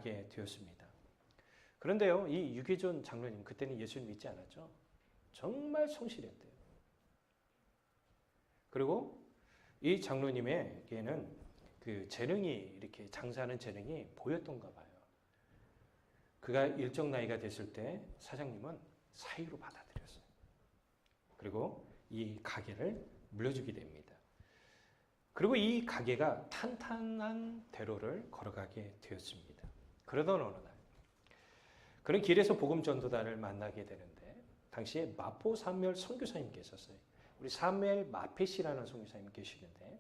만나게 되었습니다. 그런데요, 이 유계존 장로님 그때는 예수를 믿지 않았죠. 정말 성실했대요. 그리고 이 장로님에게는 그 재능이 이렇게 장사하는 재능이 보였던가 봐요. 그가 일정 나이가 됐을 때 사장님은 사위로 받아들였어요. 그리고 이 가게를 물려주게 됩니다. 그리고 이 가게가 탄탄한 대로를 걸어가게 되었습니다. 그러던 어느 날 그런 길에서 복음 전도단을 만나게 되는데 당시에 마포 산멸 선교사님 계셨어요. 우리 사무엘 마페시라는 선교사님 계시는데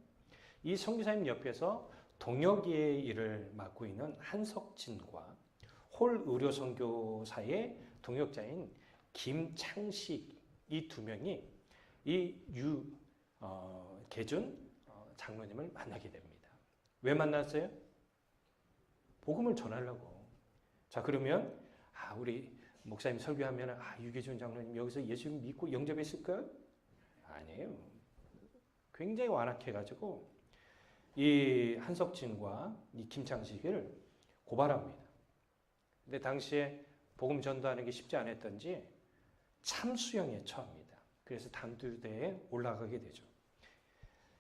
이 선교사님 옆에서 동역의 일을 맡고 있는 한석진과 홀 의료 선교사의 동역자인 김창식 이 두 명이 이 계준 장로님을 만나게 됩니다. 왜 만났어요? 복음을 전하려고. 자, 그러면 우리 목사님 설교하면 유계준 장로님 여기서 예수 믿고 영접했을까요? 아니에요. 굉장히 완악해가지고 이 한석진과 이 김창식을 고발합니다. 근데 당시에 복음 전도하는 게 쉽지 않았던지 참수형에 처합니다. 그래서 단두대에 올라가게 되죠.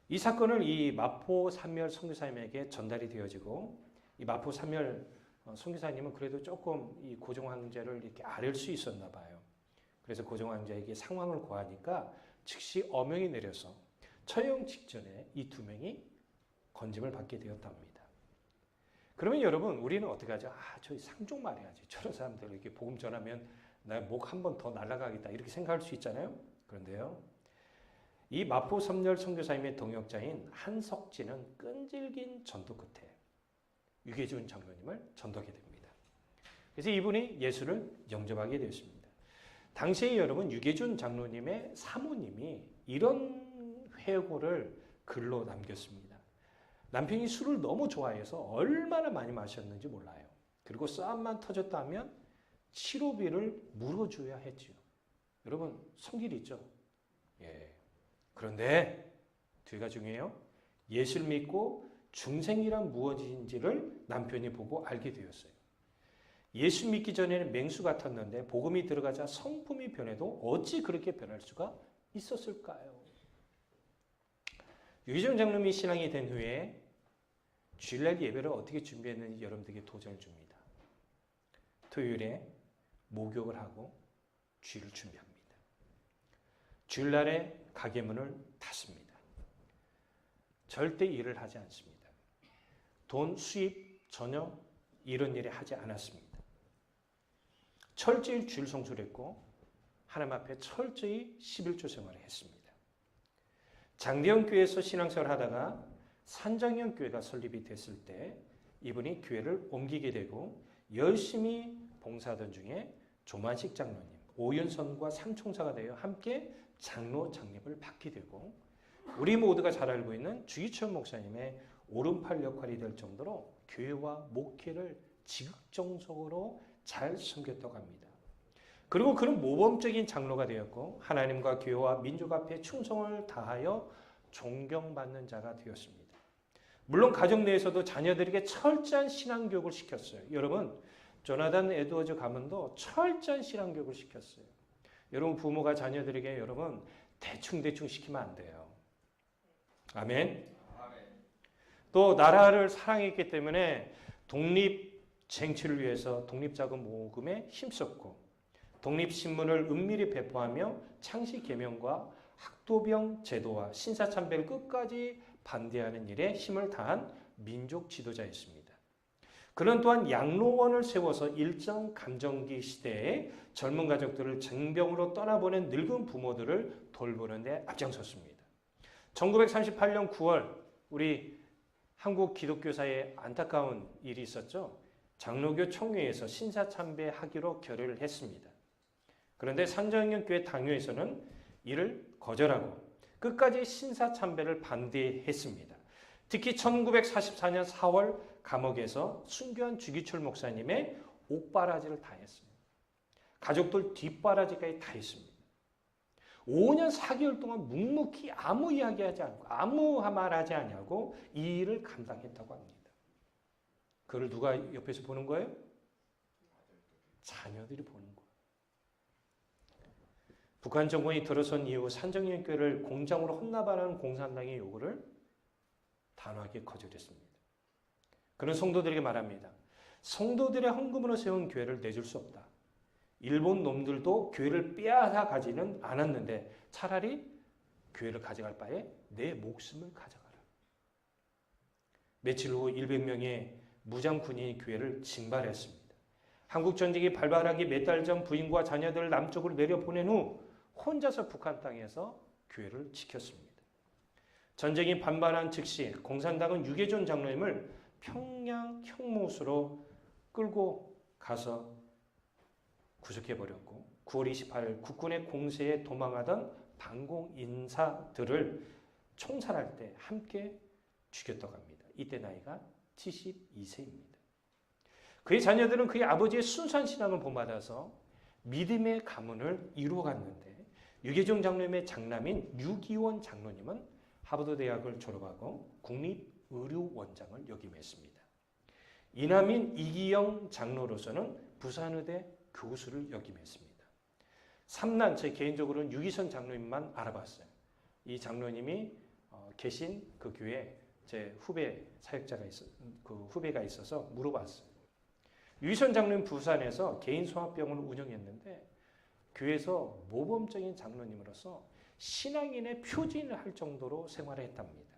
이 사건을 이 마포 산멸 선교사님에게 전달이 되어지고 이 마포 산멸 선교사님은 그래도 조금 이 고종 황제를 이렇게 아랠 수 있었나 봐요. 그래서 고종 황제에게 상황을 고하니까 즉시 어명이 내려서 처형 직전에 이 두 명이 건짐을 받게 되었답니다. 그러면 여러분 우리는 어떻게 하죠? 저희 상종 말해야지. 저런 사람들 이렇게 복음 전하면 나 목 한 번 더 날아가겠다 이렇게 생각할 수 있잖아요. 그런데요. 이 마포 삼열 선교사님의 동역자인 한석진은 끈질긴 전도 끝에 유계준 장로님을 전도하게 됩니다. 그래서 이분이 예수를 영접하게 되었습니다. 당시에 여러분 유계준 장로님의 사모님이 이런 회고를 글로 남겼습니다. 남편이 술을 너무 좋아해서 얼마나 많이 마셨는지 몰라요. 그리고 싸움만 터졌다 하면 치료비를 물어줘야 했지요. 여러분 성질 있죠? 예. 그런데 뒤가 중요해요. 예수를 믿고 중생이란 무엇인지를 남편이 보고 알게 되었어요. 예수 믿기 전에는 맹수 같았는데 복음이 들어가자 성품이 변해도 어찌 그렇게 변할 수가 있었을까요? 유계준 장로님이 신앙이 된 후에 주일날 예배를 어떻게 준비했는지 여러분들에게 도전을 줍니다. 토요일에 목욕을 하고 주일을 준비합니다. 주일날에 가게 문을 닫습니다. 절대 일을 하지 않습니다. 돈 수입 전혀 이런 일을 하지 않았습니다. 철저히 주일 성수를 했고 하나님 앞에 철저히 11조 생활을 했습니다. 장대현 교회에서 신앙생활을 하다가 산정현 교회가 설립이 됐을 때 이분이 교회를 옮기게 되고 열심히 봉사하던 중에 조만식 장로님, 오윤선과 삼총사가 되어 함께 장로 장립을 받게 되고 우리 모두가 잘 알고 있는 주기철 목사님의 오른팔 역할이 될 정도로 교회와 목회를 지극정성으로 잘 섬겼다고 합니다. 그리고 그는 모범적인 장로가 되었고 하나님과 교회와 민족 앞에 충성을 다하여 존경받는 자가 되었습니다. 물론 가정 내에서도 자녀들에게 철저한 신앙교육을 시켰어요. 여러분 조나단 에드워즈 가문도 철저한 신앙교육을 시켰어요. 여러분 부모가 자녀들에게 여러분 대충 시키면 안 돼요. 아멘. 또 나라를 사랑했기 때문에 독립 쟁취를 위해서 독립자금 모금에 힘썼고 독립신문을 은밀히 배포하며 창시 개명과 학도병 제도와 신사참배를 끝까지 반대하는 일에 힘을 다한 민족 지도자였습니다. 그는 또한 양로원을 세워서 일정 감정기 시대에 젊은 가족들을 징병으로 떠나보낸 늙은 부모들을 돌보는 데 앞장섰습니다. 1938년 9월 우리 한국 기독교사에 안타까운 일이 있었죠. 장로교 총회에서 신사참배하기로 결의를 했습니다. 그런데 산정현 교회 당회에서는 이를 거절하고 끝까지 신사참배를 반대했습니다. 특히 1944년 4월 감옥에서 순교한 주기철 목사님의 옥바라지를 다 했습니다. 가족들 뒷바라지까지 다 했습니다. 5년 4개월 동안 묵묵히 아무 이야기하지 않고 아무 말하지 않냐고 이 일을 감당했다고 합니다. 그걸 누가 옆에서 보는 거예요? 자녀들이 보는 거예요. 북한 정권이 들어선 이후 산정연교회를 공장으로 혼납하는 공산당의 요구를 단호하게 거절했습니다. 그런 성도들에게 말합니다. 성도들의 헌금으로 세운 교회를 내줄 수 없다. 일본 놈들도 교회를 빼앗아 가지는 않았는데 차라리 교회를 가져갈 바에 내 목숨을 가져가라. 며칠 후 100명의 무장 군인이 교회를 징발했습니다. 한국 전쟁이 발발하기 몇 달 전 부인과 자녀들을 남쪽으로 내려보낸 후 혼자서 북한 땅에서 교회를 지켰습니다. 전쟁이 반발한 즉시 공산당은 유계존 장로님을 평양 형무소로 끌고 가서 구속해버렸고 9월 28일 국군의 공세에 도망하던 반공 인사들을 총살할 때 함께 죽였다고 합니다. 이때 나이가 72세입니다. 그의 자녀들은 그의 아버지의 순수한 신앙을 본받아서 믿음의 가문을 이루어갔는데 유계종 장로님의 장남인 유기원 장로님은 하버드 대학을 졸업하고 국립의료원장을 역임했습니다. 이남인 이기영 장로로서는 부산의대 교수를 역임했습니다. 삼남, 제 개인적으로는 유기선 장로님만 알아봤어요. 이 장로님이 계신 그 교회에 제 후배가 있어서 물어봤어요. 유기선 장로님 부산에서 개인 소아병원을 운영했는데 교회에서 모범적인 장로님으로서 신앙인의 표진을 할 정도로 생활을 했답니다.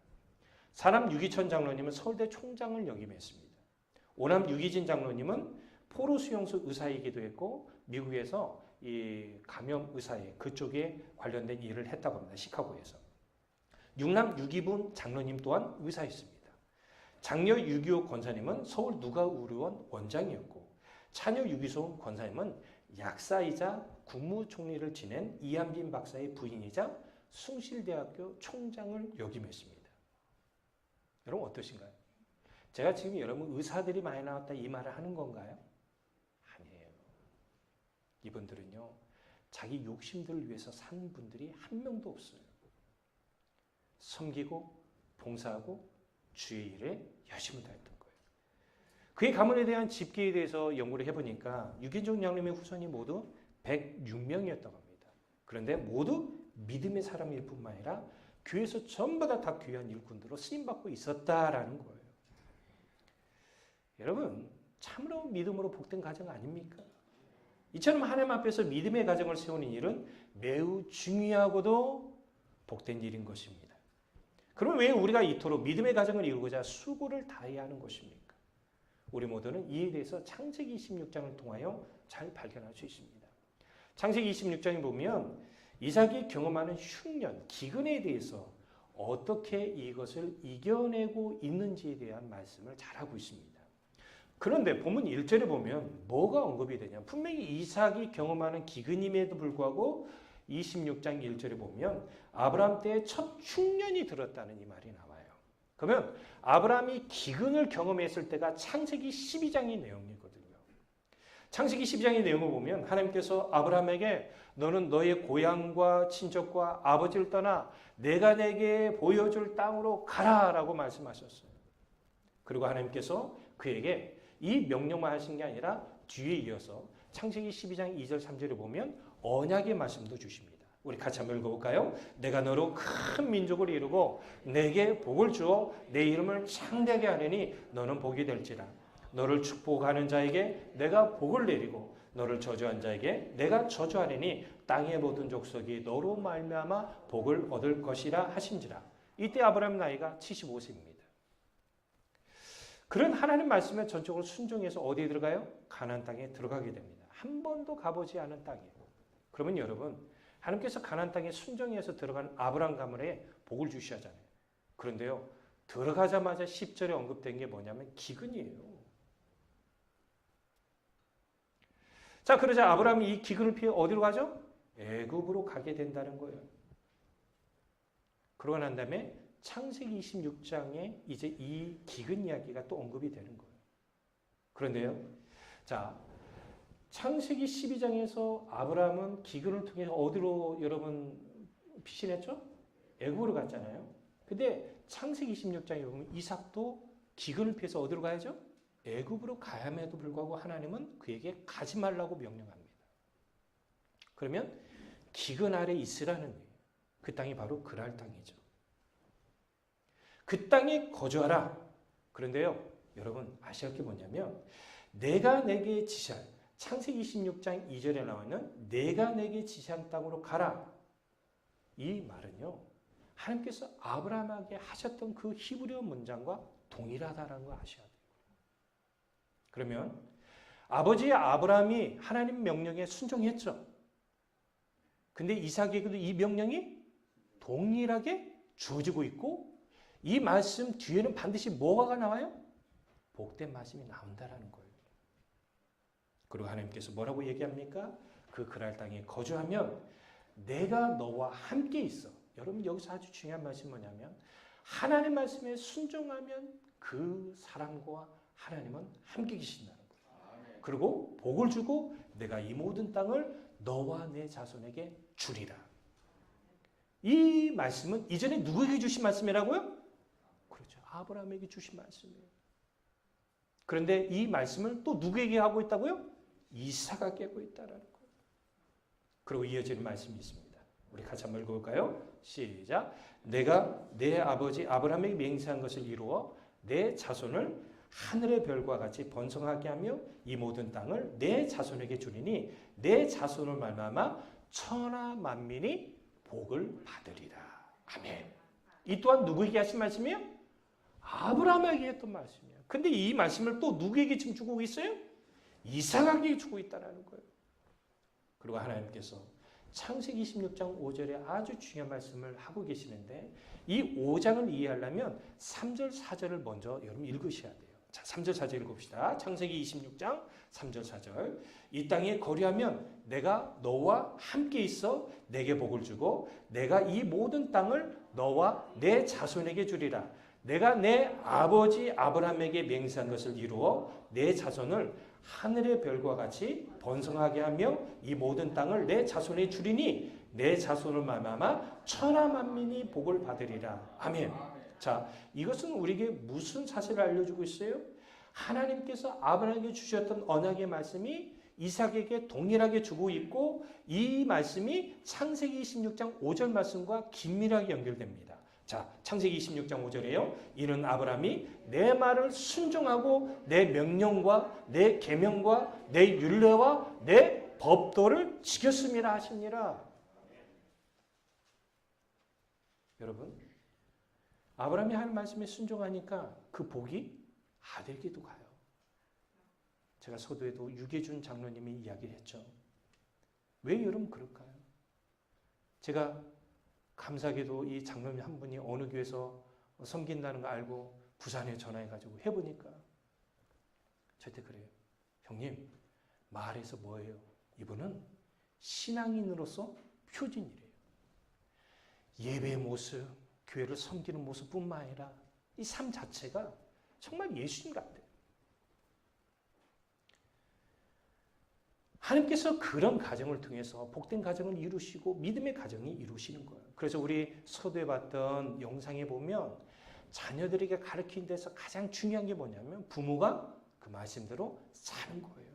사남 유기천 장로님은 서울대 총장을 역임했습니다. 오남 유기진 장로님은 포로 수용소 의사이기도 했고 미국에서 이 감염 의사에 그쪽에 관련된 일을 했다고 합니다. 시카고에서. 육남 유기분 장로님 또한 의사였습니다. 장녀 유기호 권사님은 서울 누가의료원 원장이었고 차녀 유기소 권사님은 약사이자 국무총리를 지낸 이한빈 박사의 부인이자 숭실대학교 총장을 역임했습니다. 여러분 어떠신가요? 제가 지금 여러분 의사들이 많이 나왔다 이 말을 하는 건가요? 아니에요. 이분들은요. 자기 욕심들을 위해서 산 분들이 한 명도 없어요. 섬기고 봉사하고 주의 일에 열심을 다했던 거예요. 그의 가문에 대한 집계에 대해서 연구를 해보니까 유기종 장로님의 후손이 모두 106명이었다고 합니다. 그런데 모두 믿음의 사람일 뿐만 아니라 교회에서 전부 다 귀한 일꾼들로 쓰임받고 있었다라는 거예요. 여러분 참으로 믿음으로 복된 가정 아닙니까? 이처럼 하나님 앞에서 믿음의 가정을 세우는 일은 매우 중요하고도 복된 일인 것입니다. 그러면 왜 우리가 이토록 믿음의 가정을 이루고자 수고를 다해야 하는 것입니까? 우리 모두는 이에 대해서 창세기 26장을 통하여 잘 발견할 수 있습니다. 창세기 26장에 보면 이삭이 경험하는 흉년, 기근에 대해서 어떻게 이것을 이겨내고 있는지에 대한 말씀을 잘하고 있습니다. 그런데 본문 1절에 보면 뭐가 언급이 되냐? 분명히 이삭이 경험하는 기근임에도 불구하고 26장 1절에 보면 아브라함 때의 첫 흉년이 들었다는 이 말이 나와요. 그러면 아브라함이 기근을 경험했을 때가 창세기 12장의 내용이거든요. 창세기 12장의 내용을 보면 하나님께서 아브라함에게 너는 너의 고향과 친척과 아버지를 떠나 내가 내게 보여줄 땅으로 가라라고 말씀하셨어요. 그리고 하나님께서 그에게 이 명령만 하신 게 아니라 뒤에 이어서 창세기 12장 2절 3절에 보면 언약의 말씀도 주십니다. 우리 같이 한번 읽어볼까요? 내가 너로 큰 민족을 이루고 내게 복을 주어 내 이름을 창대하게 하느니 너는 복이 될지라. 너를 축복하는 자에게 내가 복을 내리고 너를 저주한 자에게 내가 저주하느니 땅의 모든 족속이 너로 말미암아 복을 얻을 것이라 하신지라. 이때 아브라함 나이가 75세입니다. 그런 하나님 말씀에 전적으로 순종해서 어디에 들어가요? 가나안 땅에 들어가게 됩니다. 한 번도 가보지 않은 땅이에요. 그러면 여러분 하나님께서 가나안 땅에 순종해서 들어간 아브라함 가문에 복을 주시잖아요. 그런데요. 들어가자마자 10절에 언급된 게 뭐냐면 기근이에요. 자, 그러자 아브라함이 이 기근을 피해 어디로 가죠? 애굽으로 가게 된다는 거예요. 그러고 난 다음에 창세기 26장에 이제 이 기근 이야기가 또 언급이 되는 거예요. 그런데요. 자, 창세기 12장에서 아브라함은 기근을 통해서 어디로 여러분 피신했죠? 애굽으로 갔잖아요. 근데 창세기 26장에 보면 이삭도 기근을 피해서 어디로 가야죠? 애굽으로 가야함에도 불구하고 하나님은 그에게 가지 말라고 명령합니다. 그러면 기근 아래 있으라는 거예요. 그 땅이 바로 그랄 땅이죠. 그 땅에 거주하라. 그런데요, 여러분 아셔야 할 게 뭐냐면 내가 내게 지시한 창세기 26장 2절에 나오는 내가 내게 지시한 땅으로 가라. 이 말은요, 하나님께서 아브라함에게 하셨던 그 히브리어 문장과 동일하다는 거 아셔야 돼요. 그러면 아버지 아브라함이 하나님 명령에 순종했죠. 근데 이삭에게도 이 명령이 동일하게 주어지고 있고 이 말씀 뒤에는 반드시 뭐가 나와요? 복된 말씀이 나온다라는 거예요. 그리고 하나님께서 뭐라고 얘기합니까? 그 그랄 땅에 거주하면 내가 너와 함께 있어. 여러분 여기서 아주 중요한 말씀이 뭐냐면 하나님 말씀에 순종하면 그 사람과 하나님은 함께 계신다는 거예요. 그리고 복을 주고 내가 이 모든 땅을 너와 내 자손에게 주리라. 이 말씀은 이전에 누구에게 주신 말씀이라고요? 그렇죠. 아브라함에게 주신 말씀이에요. 그런데 이 말씀을 또 누구에게 하고 있다고요? 이삭에게 하고 있다는 거예요. 그리고 이어지는 말씀이 있습니다. 우리 같이 한번 읽어볼까요? 시작. 내가 내 아버지 아브라함에게 맹세한 것을 이루어 내 자손을 하늘의 별과 같이 번성하게 하며 이 모든 땅을 내 자손에게 주리니 내 자손을 말미암아 천하 만민이 복을 받으리라. 아멘. 이 또한 누구에게 하신 말씀이에요? 아브라함에게 했던 말씀이에요. 근데 이 말씀을 또 누구에게 지금 주고 있어요? 이삭에게 주고 있다는 거예요. 그리고 하나님께서 창세기 26장 5절에 아주 중요한 말씀을 하고 계시는데 이 5장을 이해하려면 3절 4절을 먼저 여러분 읽으셔야 돼요. 자, 3절 4절 읽읍시다. 창세기 26장 3절 4절. 이 땅에 거류하면 내가 너와 함께 있어 내게 복을 주고 내가 이 모든 땅을 너와 내 자손에게 주리라. 내가 내 아버지 아브라함에게 맹세한 것을 이루어 내 자손을 하늘의 별과 같이 번성하게 하며 이 모든 땅을 내 자손에 주리니 내 자손을 말미암아 천하 만민이 복을 받으리라. 아멘. 자, 이것은 우리에게 무슨 사실을 알려주고 있어요? 하나님께서 아브라함에게 주셨던 언약의 말씀이 이삭에게 동일하게 주고 있고 이 말씀이 창세기 26장 5절 말씀과 긴밀하게 연결됩니다. 자, 창세기 26장 5절에요. 이는 아브라함이 내 말을 순종하고 내 명령과 내 계명과 내 율례와 내 법도를 지켰음이라 하시니라. 여러분, 아브라함이 하는 말씀에 순종하니까 그 복이 아들에게도 가요. 제가 서두에도 유계준 장로님이 이야기를 했죠. 왜 여러분 그럴까요? 제가 감사하게도 이 장로님 한 분이 어느 교회에서 섬긴다는 거 알고 부산에 전화해가지고 해보니까 저한테 그래요. 형님, 말해서 뭐예요? 이분은 신앙인으로서 표준이래요. 예배의 모습, 교회를 섬기는 모습뿐만 아니라 이 삶 자체가 정말 예수님 같아요. 하나님께서 그런 가정을 통해서 복된 가정을 이루시고 믿음의 가정이 이루시는 거예요. 그래서 우리 서두에 봤던 영상에 보면 자녀들에게 가르치는 데서 가장 중요한 게 뭐냐면 부모가 그 말씀대로 사는 거예요.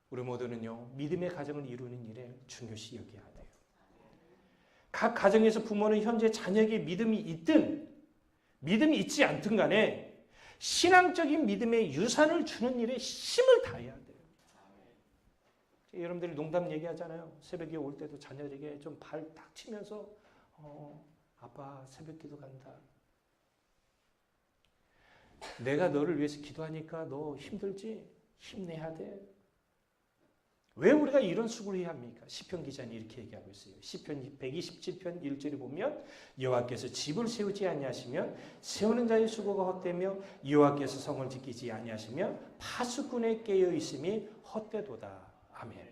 우리 모두는요, 믿음의 가정을 이루는 일에 중요시 여겨야 돼요. 각 가정에서 부모는 현재 자녀에게 믿음이 있든 믿음이 있지 않든 간에 신앙적인 믿음의 유산을 주는 일에 힘을 다해야 돼요. 여러분들이 농담 얘기하잖아요. 새벽에 올 때도 자녀에게 좀 발 탁 치면서 아빠 새벽 기도 간다. 내가 너를 위해서 기도하니까 너 힘들지? 힘내야 돼. 왜 우리가 이런 수고를 해야 합니까? 시편 기자는 이렇게 얘기하고 있어요. 시편 127편 1절에 보면 여호와께서 집을 세우지 아니하시면 세우는 자의 수고가 헛되며 여호와께서 성을 지키지 아니하시면 파수꾼에 깨어 있음이 헛되도다. 아멘.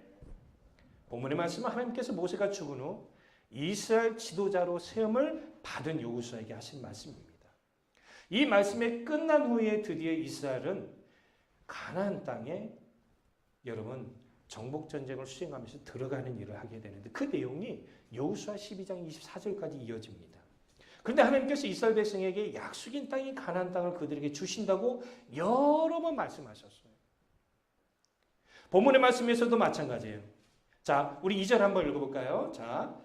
본문의 말씀은 하나님께서 모세가 죽은 후 이스라엘 지도자로 세움을 받은 여호수아에게 하신 말씀입니다. 이 말씀이 끝난 후에 드디어 이스라엘은 가나안 땅에 여러분 정복 전쟁을 수행하면서 들어가는 일을 하게 되는데 그 내용이 여호수아 12장 24절까지 이어집니다. 그런데 하나님께서 이스라엘 백성에게 약속인 땅인 가나안 땅을 그들에게 주신다고 여러 번 말씀하셨어요. 본문의 말씀에서도 마찬가지예요. 자, 우리 2절 한번 읽어볼까요? 자,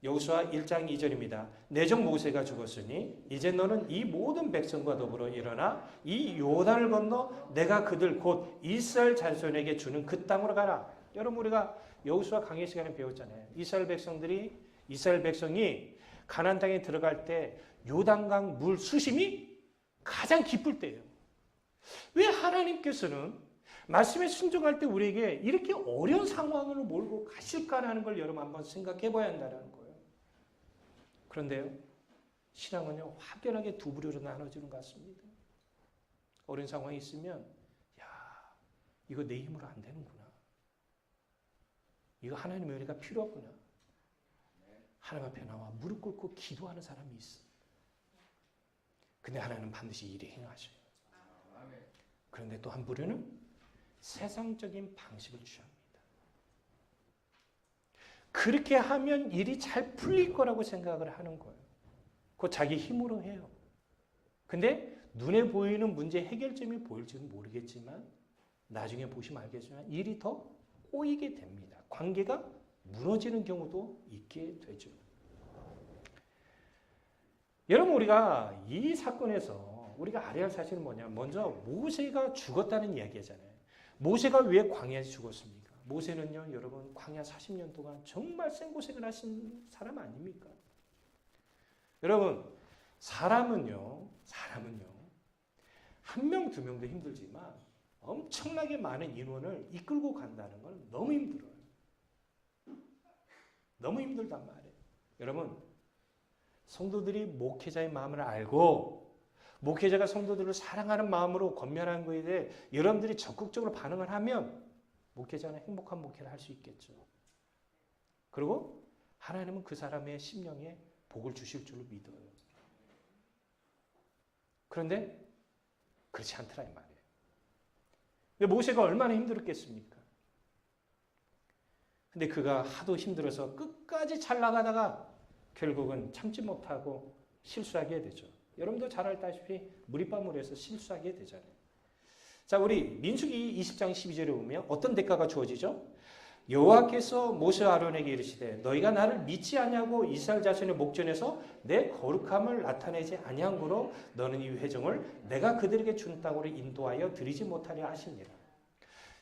여호수아 1장 2절입니다. 내 종 모세가 죽었으니 이제 너는 이 모든 백성과 더불어 일어나 이 요단을 건너 내가 그들 곧 이스라엘 자손에게 주는 그 땅으로 가라. 여러분 우리가 여호수아 강의 시간에 배웠잖아요. 이스라엘 백성이 가나안 땅에 들어갈 때 요단강 물 수심이 가장 깊을 때예요. 왜 하나님께서는 말씀에 순종할 때 우리에게 이렇게 어려운 상황으로 몰고 가실까라는 걸 여러분 한번 생각해 봐야 한다는 거예요. 그런데요, 신앙은요, 확연하게 두 부류로 나눠지는 것 같습니다. 어려운 상황이 있으면, 야, 이거 내 힘으로 안 되는구나. 이거 하나님의 은혜가 필요하구나. 하나님 앞에 나와 무릎 꿇고 기도하는 사람이 있어. 근데 하나님은 반드시 일에 행하셔요. 그런데 또 한 부류는 세상적인 방식을 취합니다. 그렇게 하면 일이 잘 풀릴 거라고 생각을 하는 거예요. 그거 자기 힘으로 해요. 근데 눈에 보이는 문제 해결점이 보일지는 모르겠지만 나중에 보시면 알겠지만 일이 더 꼬이게 됩니다. 관계가 무너지는 경우도 있게 되죠. 여러분 우리가 이 사건에서 우리가 알아야 할 사실은 뭐냐면 먼저 모세가 죽었다는 이야기잖아요. 모세가 왜 광야에서 죽었습니까? 모세는요, 여러분 광야 40년 동안 정말 생고생을 하신 사람 아닙니까? 여러분 사람은요 한 명, 두 명도 힘들지만 엄청나게 많은 인원을 이끌고 간다는 건 너무 힘들어요. 너무 힘들단 말이에요. 여러분 성도들이 목회자의 마음을 알고 목회자가 성도들을 사랑하는 마음으로 권면하는 것에 대해 여러분들이 적극적으로 반응을 하면 목회자는 행복한 목회를 할 수 있겠죠. 그리고 하나님은 그 사람의 심령에 복을 주실 줄로 믿어요. 그런데 그렇지 않더라 이 말이에요. 근데 모세가 얼마나 힘들었겠습니까? 근데 그가 하도 힘들어서 끝까지 잘 나가다가 결국은 참지 못하고 실수하게 되죠. 여러분도 잘 알다시피 무리바물에서 실수하게 되잖아요. 자, 우리 민수기 20장 12절에 보면 어떤 대가가 주어지죠? 여호와께서 모세와 아론에게 이르시되 너희가 나를 믿지 아니하고 이스라엘 자손의 목전에서 내 거룩함을 나타내지 아니한 고로 너는 이 회정을 내가 그들에게 준 땅으로 인도하여 드리지 못하려 하시니라.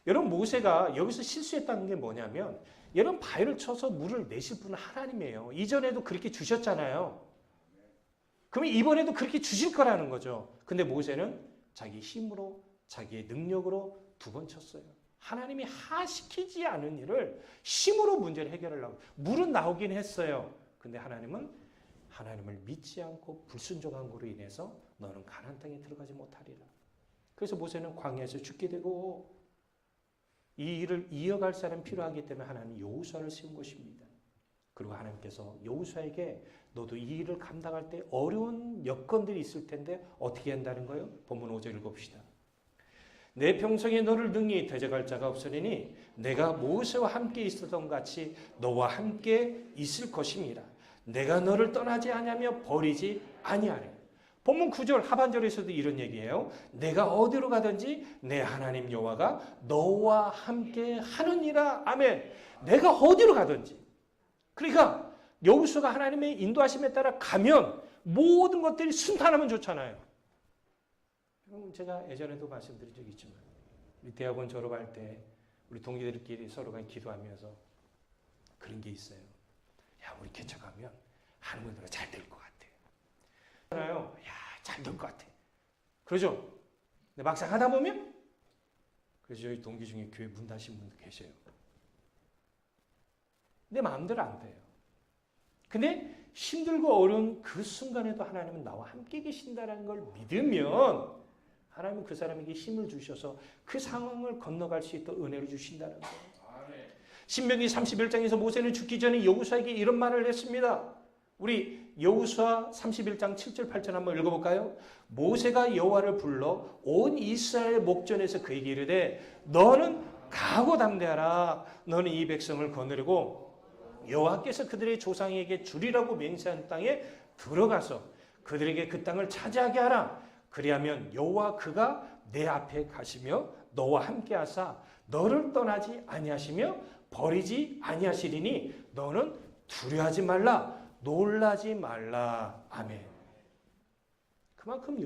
여러분 모세가 여기서 실수했다는 게 뭐냐면 여러분 바위를 쳐서 물을 내실 분은 하나님이에요. 이전에도 그렇게 주셨잖아요. 그러면 이번에도 그렇게 주실 거라는 거죠. 근데 모세는 자기 힘으로 자기의 능력으로 두 번 쳤어요. 하나님이 하시키지 않은 일을 힘으로 문제를 해결하려고. 물은 나오긴 했어요. 근데 하나님은 하나님을 믿지 않고 불순종한 거로 인해서 너는 가나안 땅에 들어가지 못하리라. 그래서 모세는 광야에서 죽게 되고 이 일을 이어갈 사람이 필요하기 때문에 하나님은 여호수아를 세운 것입니다. 그리고 하나님께서 여호수아에게 너도 이 일을 감당할 때 어려운 여건들이 있을 텐데 어떻게 한다는 거예요? 본문 5절 읽어봅시다. 내 평생에 너를 능히 대적할 자가 없으리니 내가 모세와 함께 있었던 같이 너와 함께 있을 것임이라. 내가 너를 떠나지 아니하며 버리지 아니하리라. 본문 9절 하반절에서도 이런 얘기예요. 내가 어디로 가든지 내 하나님 여호와가 너와 함께 하느니라. 아멘. 내가 어디로 가든지. 그러니까 여호수아가 하나님의 인도하심에 따라 가면 모든 것들이 순탄하면 좋잖아요. 제가 예전에도 말씀드린 적이 있지만 우리 대학원 졸업할 때 우리 동기들끼리 서로가 기도하면서 그런 게 있어요. 야, 우리 개척하면 하나님으로 잘 될 것 같아. 야, 잘 될 것 같아. 그러죠? 근데 막상 하다 보면 그래서 저희 동기 중에 교회 문 닫으신 분도 계셔요. 내 마음대로 안 돼요. 근데 힘들고 어려운 그 순간에도 하나님은 나와 함께 계신다는 걸 믿으면 하나님은 그 사람에게 힘을 주셔서 그 상황을 건너갈 수 있도록 은혜를 주신다는 거예요. 신명기 31장에서 모세는 죽기 전에 여호수아에게 이런 말을 했습니다. 우리 여호수아 31장 7절 8절 한번 읽어볼까요? 모세가 여호와를 불러 온 이스라엘 목전에서 그에게 이르되 너는 각오 담대하라. 너는 이 백성을 거느리고 여호와께서 그들의 조상에게 주리라고 맹세한 땅에 들어가서 그들에게 그 땅을 차지하게 하라. 그리하면 여호와 그가 내 앞에 가시며 너와 함께 하사 너를 떠나지 아니하시며 버리지 아니하시리니 너는 두려워하지 말라. 놀라지 말라. 아멘. 그만큼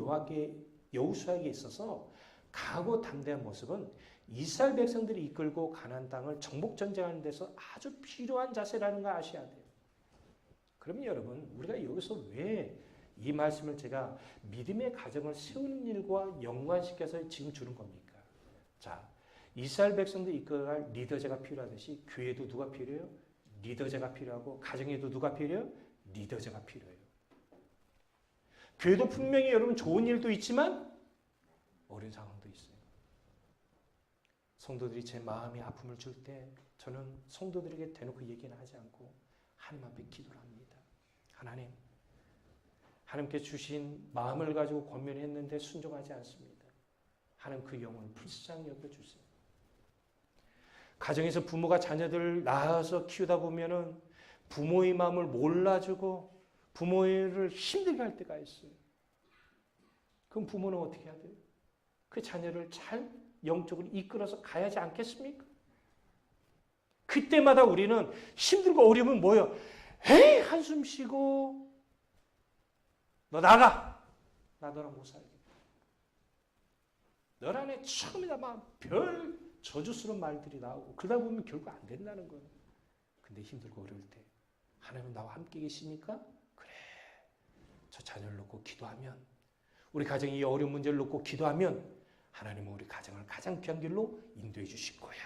여호수아에게 있어서 강하고 담대한 모습은 이스라엘 백성들이 이끌고 가나안 땅을 정복 전쟁하는 데서 아주 필요한 자세라는 걸 아셔야 돼요. 그러면 여러분, 우리가 여기서 왜 이 말씀을 제가 믿음의 가정을 세우는 일과 연관시켜서 지금 주는 겁니까? 자, 이스라엘 백성들이 이끌어갈 리더자가 필요하듯이 교회도 누가 필요해요? 리더자가 필요하고 가정에도 누가 필요해요? 리더자가 필요해요. 교회도 분명히 여러분 좋은 일도 있지만 어려운 상황도 있어요. 성도들이 제 마음에 아픔을 줄 때 저는 성도들에게 대놓고 얘기는 하지 않고 하나님 앞에 기도를 합니다. 하나님께 주신 마음을 가지고 권면했는데 순종하지 않습니다. 하나님 그 영혼을 불쌍히 여겨주세요. 가정에서 부모가 자녀들을 낳아서 키우다 보면은 부모의 마음을 몰라주고 부모를 힘들게 할 때가 있어요. 그럼 부모는 어떻게 해야 돼요? 그 자녀를 잘 영적으로 이끌어서 가야지 않겠습니까? 그때마다 우리는 힘들고 어려우면 뭐예요? 에이, 한숨 쉬고 너 나가. 나 너랑 못 살겠다. 너 안에 처음이다 막 별 저주스러운 말들이 나오고 그러다 보면 결국 안 된다는 거예요. 근데 힘들고 어려울 때 하나님은 나와 함께 계십니까? 그래. 저 자녀를 놓고 기도하면 우리 가정이 이 어려운 문제를 놓고 기도하면 하나님은 우리 가정을 가장 귀한 길로 인도해 주실 거야.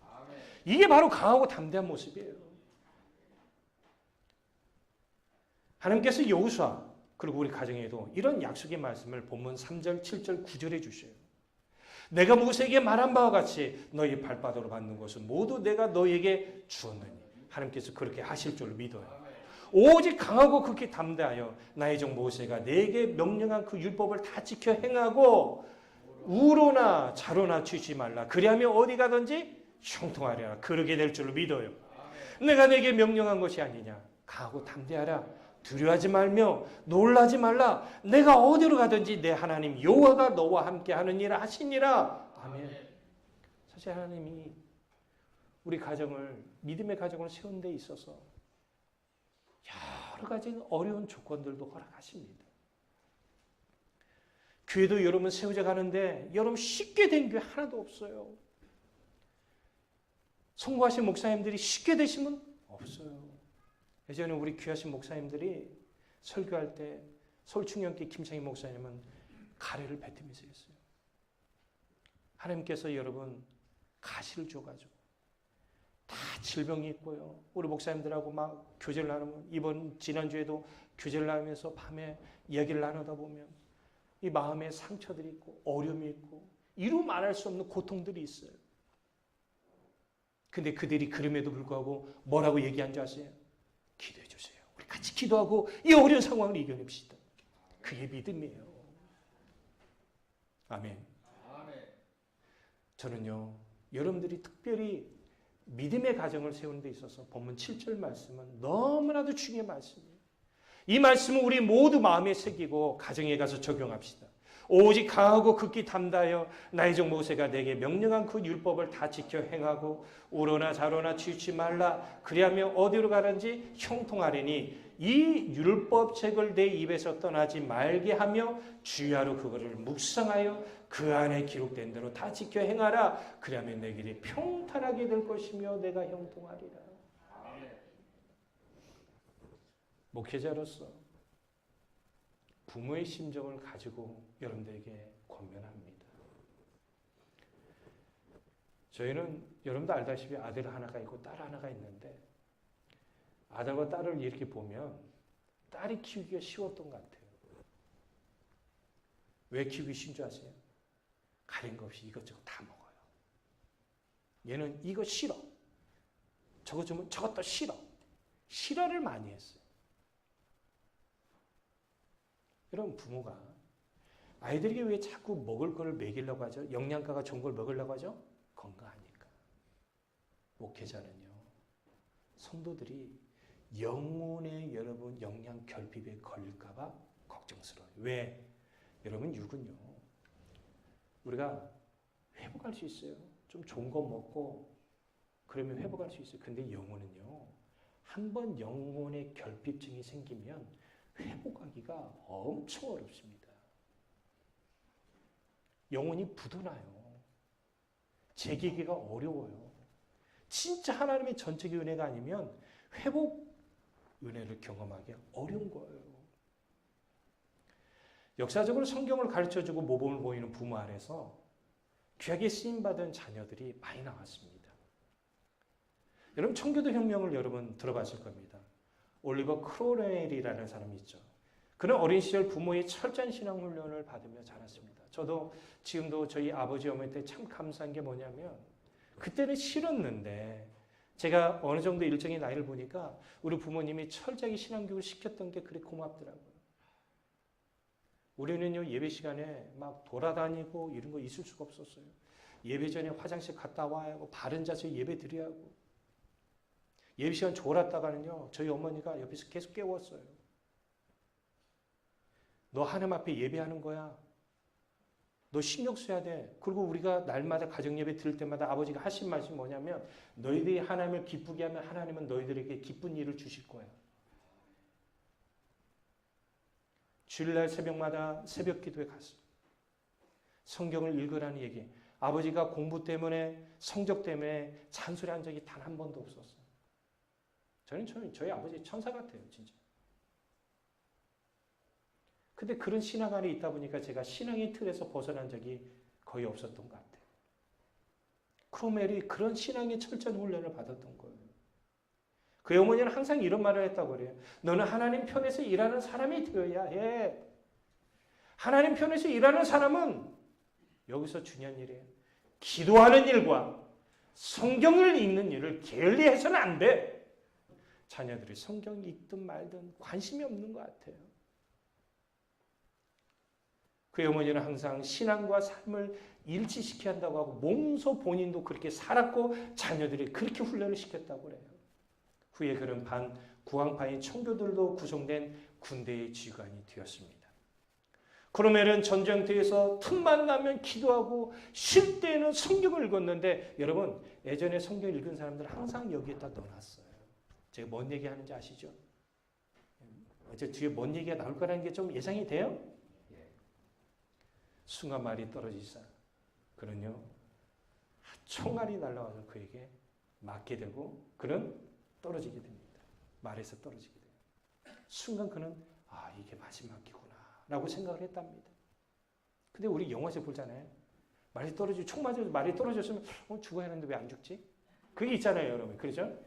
아멘. 이게 바로 강하고 담대한 모습이에요. 하나님께서 여호수아 그리고 우리 가정에도 이런 약속의 말씀을 본문 3절, 7절, 9절에 주셔요. 내가 모세에게 말한 바와 같이 너희 발바닥으로 받는 것은 모두 내가 너희에게 주었느니 하나님께서 그렇게 하실 줄 믿어요. 오직 강하고 극히 담대하여 나의 종 모세가 내게 명령한 그 율법을 다 지켜 행하고 우로나 좌로나 치지 말라. 그리하면 어디 가든지 형통하리라. 그러게 될 줄 믿어요. 내가 내게 명령한 것이 아니냐. 강하고 담대하라. 두려워하지 말며 놀라지 말라. 내가 어디로 가든지 내 하나님 여호와가 너와 함께 하느니라 하시니라. 아멘. 사실 하나님이 우리 가정을 믿음의 가정을 세운 데 있어서 여러 가지 어려운 조건들도 허락하십니다. 교회도 여러분 세워져 가는데 여러분 쉽게 된 교회 하나도 없어요. 성공하신 목사님들이 쉽게 되시면 없어요. 예전에 우리 귀하신 목사님들이 설교할 때 서울충령교 김창희 목사님은 가래를 뱉으면서 했어요. 하나님께서 여러분 가시를 줘가지고 다 질병이 있고요. 우리 목사님들하고 막 교제를 나누면 지난주에도 교제를 나누면서 밤에 이야기를 나누다 보면 이 마음에 상처들이 있고 어려움이 있고 이루 말할 수 없는 고통들이 있어요. 근데 그들이 그럼에도 불구하고 뭐라고 얘기한 줄 아세요? 기도해 주세요. 우리 같이 기도하고 이 어려운 상황을 이겨냅시다. 그게 믿음이에요. 아멘. 저는요, 여러분들이 특별히 믿음의 가정을 세우는 데 있어서 본문 7절 말씀은 너무나도 중요한 말씀이에요. 이 말씀은 우리 모두 마음에 새기고 가정에 가서 적용합시다. 오직 강하고 극히 담대하여 나의 종 모세가 내게 명령한 그 율법을 다 지켜 행하고 우로나 좌로나 치우치 말라. 그리하면 어디로 가든지 형통하리니 이 율법책을 내 입에서 떠나지 말게 하며 주야로 그거를 묵상하여 그 안에 기록된 대로 다 지켜 행하라. 그리하면 내 길이 평탄하게 될 것이며 내가 형통하리라. 목회자로서 부모의 심정을 가지고 여러분들에게 권면합니다. 저희는 여러분도 알다시피 아들 하나가 있고 딸 하나가 있는데 아들과 딸을 이렇게 보면 딸이 키우기가 쉬웠던 것 같아요. 왜 키우기 쉬운 줄 아세요? 가린 거 없이 이것저것 다 먹어요. 얘는 이거 싫어. 저거 주면 저것도 싫어. 싫어를 많이 했어요. 여러분 부모가 아이들에게 왜 자꾸 먹을 거를 먹이려고 하죠? 영양가가 좋은 걸 먹으려고 하죠? 건강하니까. 목회자는요. 성도들이 영혼의 여러분 영양 결핍에 걸릴까봐 걱정스러워요. 왜? 여러분 육은요, 우리가 회복할 수 있어요. 좀 좋은 거 먹고 그러면 회복할 수 있어요. 근데 영혼은요, 한번 영혼의 결핍증이 생기면 회복하기가 엄청 어렵습니다. 영혼이 부도나요. 재기기가 어려워요. 진짜 하나님의 전적인 은혜가 아니면 회복 은혜를 경험하기 어려운 거예요. 역사적으로 성경을 가르쳐주고 모범을 보이는 부모 안에서 귀하게 쓰임받은 자녀들이 많이 나왔습니다. 여러분 청교도 혁명을 여러분 들어봤을 겁니다. 올리버 크로웰이라는 사람이 있죠. 그는 어린 시절 부모의 철저한 신앙 훈련을 받으며 자랐습니다. 저도 지금도 저희 아버지 어머니 때 참 감사한 게 뭐냐면 그때는 싫었는데 제가 어느 정도 일정의 나이를 보니까 우리 부모님이 철저하게 신앙교육을 시켰던 게 그렇게 고맙더라고요. 우리는요 예배 시간에 막 돌아다니고 이런 거 있을 수가 없었어요. 예배 전에 화장실 갔다 와야 하고 바른 자세로 예배 드려야 하고 예배 시간 졸았다가는요 저희 어머니가 옆에서 계속 깨웠어요. 너 하나님 앞에 예배하는 거야. 너 신경 써야 돼. 그리고 우리가 날마다 가정예배 드릴 때마다 아버지가 하신 말씀이 뭐냐면 너희들이 하나님을 기쁘게 하면 하나님은 너희들에게 기쁜 일을 주실 거야. 주일날 새벽마다 새벽 기도에 갔어요. 성경을 읽으라는 얘기. 아버지가 공부 때문에 성적 때문에 잔소리한 적이 단 한 번도 없었어요. 저희 아버지 천사 같아요. 진짜. 근데 그런 신앙 안에 있다 보니까 제가 신앙의 틀에서 벗어난 적이 거의 없었던 것 같아요. 크로멜이 그런 신앙의 철저한 훈련을 받았던 거예요. 그 어머니는 항상 이런 말을 했다고 그래요. 너는 하나님 편에서 일하는 사람이 되어야 해. 하나님 편에서 일하는 사람은 여기서 중요한 일이에요. 기도하는 일과 성경을 읽는 일을 게을리해서는 안 돼. 자녀들이 성경 읽든 말든 관심이 없는 것 같아요. 그 어머니는 항상 신앙과 삶을 일치시켜야 한다고 하고 몸소 본인도 그렇게 살았고 자녀들이 그렇게 훈련을 시켰다고 그래요. 후에 그런 구황파인 청교들도 구성된 군대의 지휘관이 되었습니다. 크로멜은 전쟁터에서 틈만 나면 기도하고 쉴 때는 성경을 읽었는데 여러분 예전에 성경 읽은 사람들 항상 여기에다 넣어놨어요. 제가 뭔 얘기하는지 아시죠? 어제 뒤에 뭔 얘기가 나올 거라는 게 좀 예상이 돼요? 순간 말이 떨어지자 그는요 총알이 날아와서 그에게 맞게 되고 그는 떨어지게 됩니다. 말에서 떨어지게 돼요. 순간 그는 이게 마지막이구나 라고 생각을 했답니다. 근데 우리 영화에서 보잖아요. 말이 떨어지고 총 맞아서 말이 떨어졌으면 죽어야 하는데 왜 안 죽지? 그게 있잖아요 여러분. 그렇죠?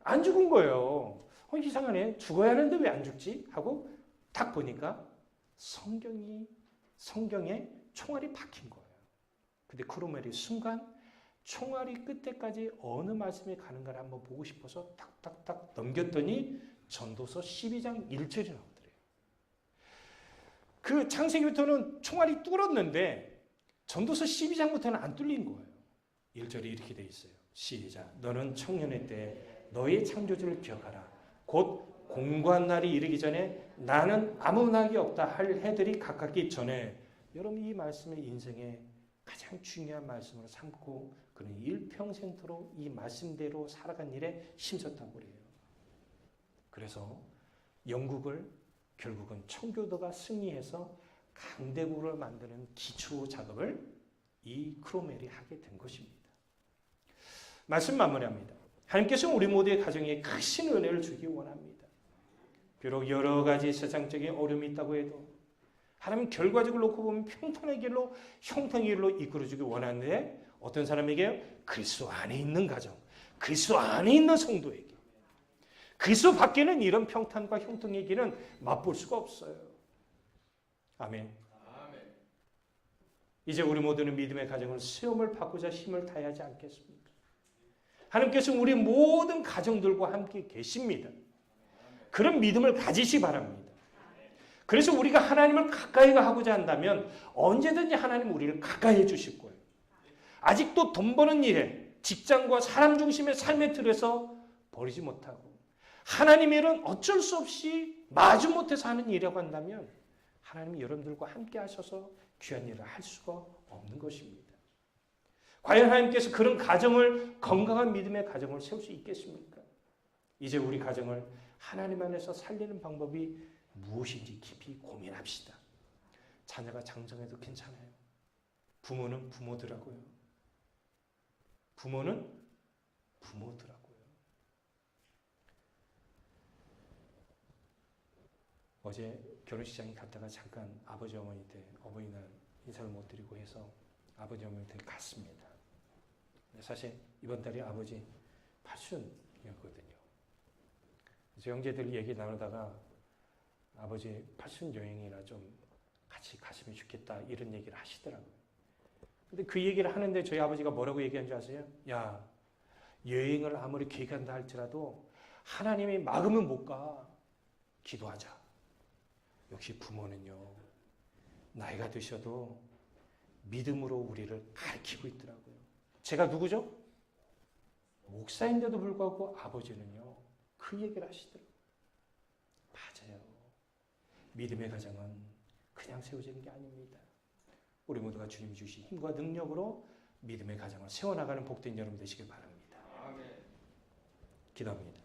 안 죽은 거예요. 이상하네. 죽어야 하는데 왜 안 죽지? 하고 딱 보니까 성경에 총알이 박힌 거예요. 근데 크로멜이 순간 총알이 끝에까지 어느 말씀이 가는가를 한번 보고 싶어서 탁탁탁 넘겼더니 전도서 12장 1절이 나오더래요. 그 창세기부터는 총알이 뚫었는데 전도서 12장부터는 안 뚫린 거예요. 1절이 이렇게 돼 있어요. 시작. 너는 청년의 때 너의 창조주를 기억하라. 곧 공고한 날이 이르기 전에 나는 아무 낙이 없다 할 해들이 가깝기 전에. 여러분 이 말씀을 인생의 가장 중요한 말씀으로 삼고 그는 일평생토록 이 말씀대로 살아간 일에 힘썼다고 그래요. 그래서 영국을 결국은 청교도가 승리해서 강대국을 만드는 기초 작업을 이 크로멜이 하게 된 것입니다. 말씀 마무리합니다. 하나님께서는 우리 모두의 가정에 크신 은혜를 주기 원합니다. 비록 여러 가지 세상적인 어려움이 있다고 해도 하나님 결과적으로 놓고 보면 평탄의 길로 형통의 길로 이끌어주기 원하는데 어떤 사람에게 그리스도 안에 있는 가정, 그리스도 안에 있는 성도에게 그리스도 밖에는 이런 평탄과 형통의 길은 맛볼 수가 없어요. 아멘. 이제 우리 모두는 믿음의 가정을 시험을 받고자 힘을 다해야 하지 않겠습니까? 하나님께서 우리 모든 가정들과 함께 계십니다. 그런 믿음을 가지시 바랍니다. 그래서 우리가 하나님을 가까이 하고자 한다면 언제든지 하나님 우리를 가까이 해주실 거예요. 아직도 돈 버는 일에 직장과 사람 중심의 삶의 틀에서 버리지 못하고 하나님의 일은 어쩔 수 없이 마지못해서 하는 일이라고 한다면 하나님이 여러분들과 함께 하셔서 귀한 일을 할 수가 없는 것입니다. 과연 하나님께서 그런 가정을, 건강한 믿음의 가정을 세울 수 있겠습니까? 이제 우리 가정을 하나님 안에서 살리는 방법이 무엇인지 깊이 고민합시다. 자녀가 장정해도 괜찮아요. 부모는 부모더라고요. 부모는 부모더라고요. 어제 결혼식장에 갔다가 잠깐 아버지 어머니한테 어버이날 인사를 못 드리고 해서 아버지 어머니한테 갔습니다. 사실 이번 달에 아버지 8순이었거든요. 그래서 형제들 얘기 나누다가 아버지 8순 여행이나 좀 같이 갔으면 좋겠다 이런 얘기를 하시더라고요. 근데 그 얘기를 하는데 저희 아버지가 뭐라고 얘기한 줄 아세요? 야, 여행을 아무리 계획한다 할지라도 하나님이 막으면 못 가. 기도하자. 역시 부모는요, 나이가 드셔도 믿음으로 우리를 가르치고 있더라고요. 제가 누구죠? 목사인데도 불구하고 아버지는요, 그 얘기를 하시더라고요. 맞아요. 믿음의 가정은 그냥 세워지는 게 아닙니다. 우리 모두가 주님이 주신 힘과 능력으로 믿음의 가정을 세워나가는 복된 여러분 되시길 바랍니다. 기도합니다.